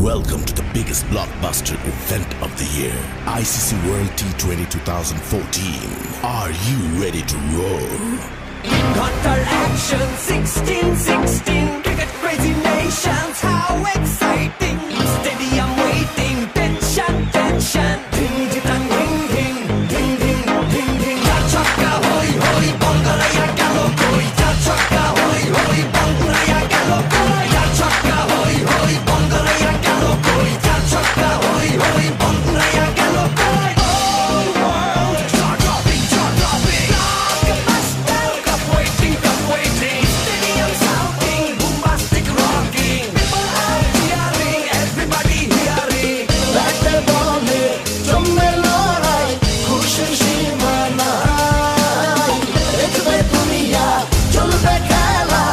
Welcome to the biggest blockbuster event of the year, ICC World T20 2014. Are you ready to roar? Qatar action 16-16, cricket crazy nations, how exciting! Stadium waiting, tension, tension. Ding ding ding ding ding ding ding ding. Ja chhakka hoi hoi, Bangalaya gelo koi. Ja chhakka hoi hoi, Bangalaya gelo koi. Ja chhakka hoi hoi, Bangalaya gelo koi. Ja chhakka hoi hoi, Bangalaya gelo koi. All world jaw dropping, jaw dropping. Blockbuster, cup waiting, cup waiting. Stadium shouting, bombastic rocking. People are cheering, everybody hearing. ব্যাটে বলে জমে লড়াই, খুশির সীমা নাই। দেখবে দুনিয়া, চলবে খেলা,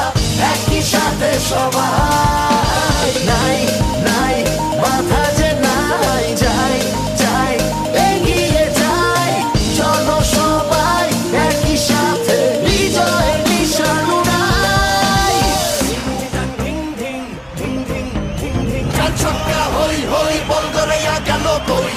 একই সাথে সবাই। নাই নাই বাধা যে নাই, যাই যাই এগিয়ে যাই। চলো সবাই একই সাথে বিজয়ের নিশান উড়াই। Ding ding ding ding ding ding. Ja chhakka hoi hoi, Bangalaya gelo koi।